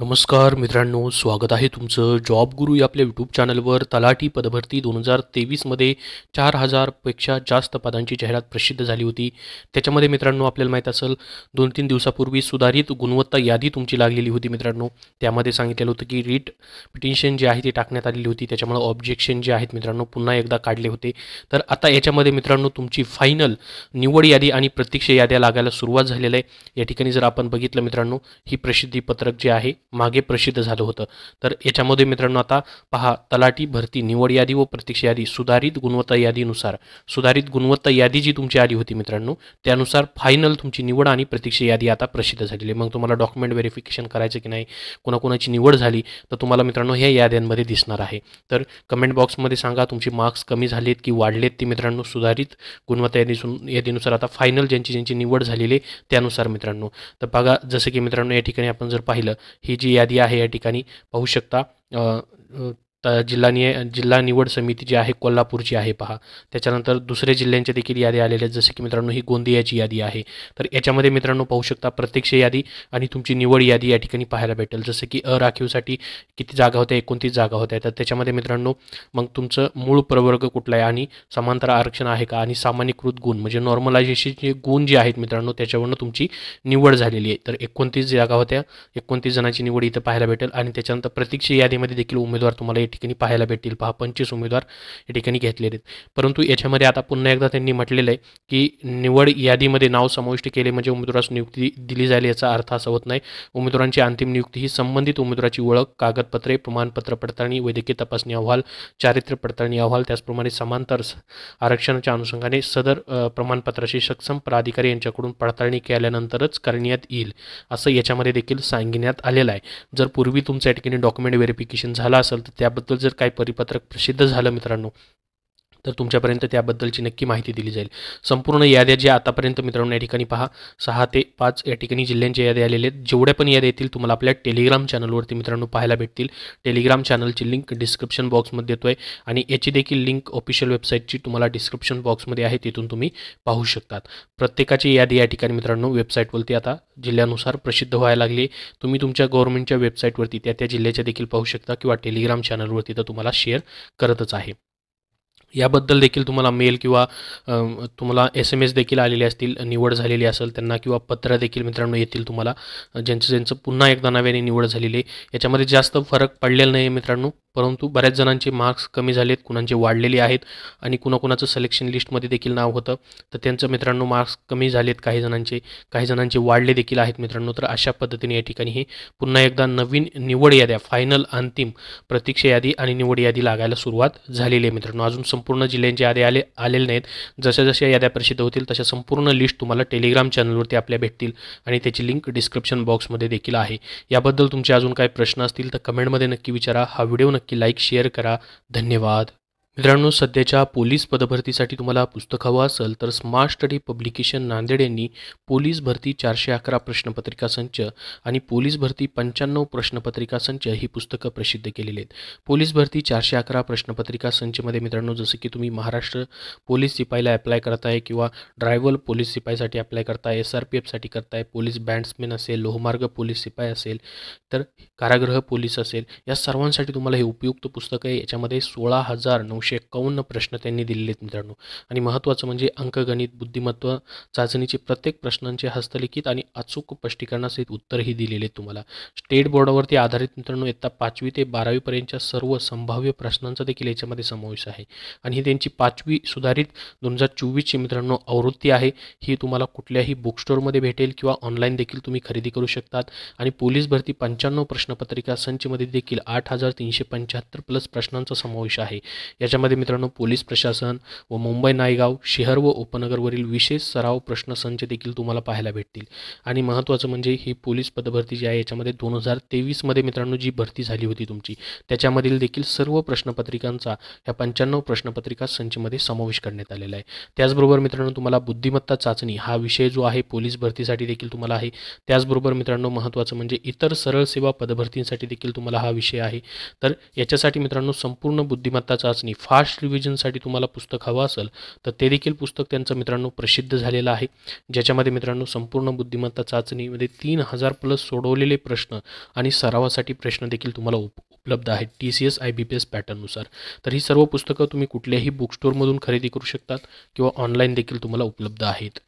नमस्कार मित्रांनो, स्वागत आहे तुमचं जॉब गुरु या आपल्या यूट्यूब चॅनलवर. तलाठी पदभरती 2023मध्ये 4000पेक्षा जास्त पदांची जाहिरात प्रसिद्ध झाली होती. त्याच्यामध्ये मित्रांनो आपल्याला माहीत असेल 2-3 दिवसापूर्वी सुधारित गुणवत्ता यादी तुमची लागलेली होती मित्रांनो. त्यामध्ये सांगितलेलं होतं की रीट पिटिशन जे आहे ती टाकण्यात आलेली होती. त्याच्यामुळे ऑब्जेक्शन जे आहेत मित्रांनो पुन्हा एकदा काढले होते. तर आता याच्यामध्ये मित्रांनो तुमची फायनल निवड यादी आणि प्रतीक्षा याद्या लागायला सुरुवात झालेली आहे. या ठिकाणी जर आपण बघितलं मित्रांनो, ही प्रसिद्धी पत्रक जे आहे मागे प्रसिद्ध झालं होतं. तर याच्यामध्ये मित्रांनो आता पहा, तलाठी भरती निवड यादी व प्रतीक्षा यादी सुधारित गुणवत्ता यादीनुसार, सुधारित गुणवत्ता यादी जी तुमची आली होती मित्रांनो त्यानुसार फायनल तुमची निवड आणि प्रतीक्षा यादी आता प्रसिद्ध झालेली आहे. मग तुम्हाला डॉक्युमेंट व्हेरिफिकेशन करायचं की नाही, कोणाकोणाची निवड झाली तर तुम्हाला मित्रांनो ह्या याद्यांमध्ये दिसणार आहे. तर कमेंट बॉक्समध्ये सांगा तुमचे मार्क्स कमी झालेत की वाढलेत ते मित्रांनो. सुधारित गुणवत्ता यादीनुसार आता फायनल ज्यांची निवड झालेली आहे त्यानुसार मित्रांनो. तर बघा, जसं की मित्रांनो या ठिकाणी आपण जर पाहिलं, ही जी यादी आहे या ठिकाणी पाहू शकता. जिल्हा निवड समिती जी आहे कोल्हापूरची आहे पहा. त्याच्यानंतर दुसऱ्या जिल्ह्यांच्या देखील यादी आलेल्या आहेत, जसे की मित्रांनो ही गोंदियाची यादी आहे. तर याच्यामध्ये मित्रांनो पाहू शकता प्रत्यक्ष यादी आणि तुमची निवड यादी या ठिकाणी पाहायला भेटेल. जसं की राखीवसाठी किती जागा होत्या, 29 जागा होत्या. तर त्याच्यामध्ये मित्रांनो मग तुमचं मूळ प्रवर्ग कुठला आहे आणि समांतर आरक्षण आहे का आणि गुण म्हणजे नॉर्मलायझेशनचे गुण जे आहेत मित्रांनो त्याच्यावरनं तुमची निवड झालेली आहे. तर 29 जागा होत्या, 29 जणांची निवड इथं पाहायला भेटेल. आणि त्याच्यानंतर प्रतीक्षा यादीमध्ये देखील उमेदवार तुम्हाला ठिकाणी पाहायला भेटतील पहा. 25 उमेदवार या ठिकाणी घेतलेले आहेत. परंतु याच्यामध्ये आता पुन्हा एकदा त्यांनी म्हटलेलं आहे की निवड यादीमध्ये नाव समाविष्ट केले म्हणजे उमेदवारास नियुक्ती दिली जाईल याचा अर्थ असा होत नाही. उमेदवारांची अंतिम नियुक्ती ही संबंधित उमेदवाराची ओळख, कागदपत्रे, प्रमाणपत्र पडताळणी, वैद्यकीय तपासणी अहवाल, चारित्र्य पडताळणी अहवाल, त्याचप्रमाणे समांतर आरक्षणाच्या अनुषंगाने सदर प्रमाणपत्राची सक्षम प्राधिकारी यांच्याकडून पडताळणी केल्यानंतरच करण्यात येईल असं याच्यामध्ये देखील सांगण्यात आलेलं आहे. जर पूर्वी तुमच्या ठिकाणी डॉक्युमेंट व्हेरिफिकेशन झालं असेल तर त्याबद्दल जर काही परिपत्रक प्रसिद्ध झालं मित्रांनो तर तुमच्यापर्यंत त्याबद्दलची नक्की माहिती दिली जाईल. संपूर्ण याद्या ज्या आतापर्यंत मित्रांनो या ठिकाणी पहा 6 ते 5 या ठिकाणी जिल्ह्यांच्या याद्या आलेल्या आहेत. जेवढ्या पण याद्या येतील तुम्हाला आपल्या टेलिग्राम चॅनलवरती मित्रांनो पाहायला भेटतील. टेलिग्राम चॅनलची लिंक डिस्क्रिप्शन बॉक्समध्ये देतोय आणि याची देखील लिंक ऑफिशियल वेबसाईटची तुम्हाला डिस्क्रिप्शन बॉक्समध्ये आहे, तिथून तुम्ही पाहू शकतात. प्रत्येकाची यादी या ठिकाणी मित्रांनो वेबसाईटवरती आता जिल्ह्यानुसार प्रसिद्ध व्हायला लागली. तुम्ही तुमच्या गव्हर्नमेंटच्या वेबसाईटवरती त्या जिल्ह्याच्या देखील पाहू शकता किंवा टेलिग्राम चॅनलवरती तर तुम्हाला शेअर करतच आहे. याबद्दल देखील तुम्हाला मेल किंवा तुम्हाला SMS देखील आलेले असतील, निवड झालेली असेल त्यांना, किंवा पत्र देखील मित्रांनो येतील तुम्हाला ज्यांचं पुन्हा एकदा नव्याने निवड झालेली आहे. याच्यामध्ये जास्त फरक पडलेला नाही मित्रांनो, परंतु बऱ्याच जणांचे मार्क्स कमी झालेत, कुणाचे वाढलेले आहेत आणि कुणाकुणाचं सिलेक्शन लिस्टमध्ये देखील नाव होतं तर त्यांचं मित्रांनो मार्क्स कमी झालेत, काही जणांचे वाढले देखील आहेत मित्रांनो. तर अशा पद्धतीने या ठिकाणी हे पुन्हा एकदा नवीन निवड याद्या, फायनल अंतिम प्रतीक्षा यादी आणि निवड यादी लागायला सुरुवात झालेली आहे मित्रांनो. अजून संपूर्ण जिल्ह्यांचे यादी आलेले नाहीत. जशा जशा याद्या प्रसिद्ध होतील तशा संपूर्ण लिस्ट तुम्हाला टेलिग्राम चॅनलवरती आपल्या भेटतील आणि त्याची लिंक डिस्क्रिप्शन बॉक्समध्ये देखील आहे. याबद्दल तुमचे अजून काही प्रश्न असतील तर कमेंटमध्ये नक्की विचारा. हा व्हिडिओ नक्की लाईक शेअर करा. धन्यवाद मित्रांनो. सध्याच्या पोलीस पदभरतीसाठी तुम्हाला पुस्तक हवं असेल तर स्मार्ट स्टडी पब्लिकेशन नांदेड यांनी पोलीस भरती 411 प्रश्नपत्रिका संच आणि पोलीस भरती 95 प्रश्नपत्रिका संच ही पुस्तकं प्रसिद्ध केलेली आहेत. पोलीस भरती 411 प्रश्नपत्रिका संचमध्ये मित्रांनो जसं की तुम्ही महाराष्ट्र पोलीस सिपाईला अप्लाय करताय किंवा ड्रायव्हर पोलीस सिपाईसाठी अप्लाय करताय, SRPFसाठी करताय, पोलीस बँड्समॅन असेल, लोहमार्ग पोलीस सिपाई असेल, तर कारागृह पोलीस असेल, या सर्वांसाठी तुम्हाला हे उपयुक्त पुस्तक आहे. याच्यामध्ये 16,951 प्रश्न त्यांनी दिलेले आहेत मित्रांनो. आणि महत्त्वाचं म्हणजे अंकगणित, बुद्धिमत्व चाचणीचे प्रत्येक प्रश्नांचे हस्तलिखित आणि अचूक स्पष्टीकरणासहित उत्तरही दिलेले आहेत तुम्हाला. स्टेट बोर्डावरती आधारित मित्रांनो इयत्ता 5वी ते 12वी पर्यंतच्या सर्व संभाव्य प्रश्नांचा देखील याच्यामध्ये समावेश आहे. आणि ही त्यांची 5वी सुधारित 2024ची मित्रांनो आवृत्ती आहे. ही तुम्हाला कुठल्याही बुक स्टोअरमध्ये भेटेल किंवा ऑनलाईन देखील तुम्ही खरेदी करू शकतात. आणि पोलीस भरती 95 प्रश्नपत्रिका संचमध्ये देखील 8,375 प्लस प्रश्नांचा समावेश आहे. याच्यामध्ये मित्रांनो पोलीस प्रशासन व मुंबई नायगाव शहर व उपनगरवरील विशेष सराव प्रश्न संच देखील तुम्हाला पाहायला भेटतील. आणि महत्त्वाचं म्हणजे ही पोलीस पदभरती जी आहे याच्यामध्ये 2023मध्ये मित्रांनो जी भरती झाली होती तुमची त्याच्यामधील देखील सर्व प्रश्नपत्रिकांचा ह्या 95 प्रश्नपत्रिका संचमध्ये समावेश करण्यात आलेला आहे. त्याचबरोबर मित्रांनो तुम्हाला बुद्धिमत्ता चाचणी हा विषय जो आहे पोलीस भरतीसाठी देखील तुम्हाला आहे. त्याचबरोबर मित्रांनो महत्त्वाचं म्हणजे इतर सरळ सेवा पदभरतींसाठी देखील तुम्हाला हा विषय आहे. तर याच्यासाठी मित्रांनो संपूर्ण बुद्धिमत्ता चाचणी फास्ट रिव्हिजनसाठी तुम्हाला पुस्तक हवं असेल तर ते देखील पुस्तक त्यांचं मित्रांनो प्रसिद्ध झालेलं आहे, ज्याच्यामध्ये मित्रांनो संपूर्ण बुद्धिमत्ता चाचणीमध्ये 3000 प्लस सोडवलेले प्रश्न आणि सरावासाठी प्रश्न देखील तुम्हाला उपलब्ध आहेत TCS IBPS पॅटर्ननुसार. तर ही सर्व पुस्तकं तुम्ही कुठल्याही बुक स्टोअरमधून खरेदी करू शकतात किंवा ऑनलाईन देखील तुम्हाला उपलब्ध आहेत.